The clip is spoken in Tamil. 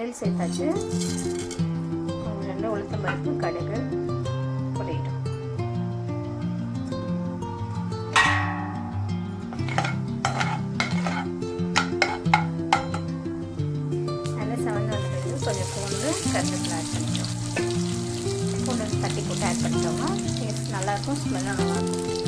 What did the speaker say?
நெல் சேர்த்தாச்சு. கொஞ்சம் உளுத்தம் பருப்பு, கடுகு பொரியட்டும். நல்லா செவந்து வந்த பிறகு கொஞ்சம் பூண்டு கருவேப்பிலை ஆட் பண்ணிட்டோம். பூண்டு தட்டி போட்டு ஆட் பண்ணிட்டோம்னா டேஸ்ட் நல்லாயிருக்கும், ஸ்மெல்லும் நல்லாயிருக்கும்.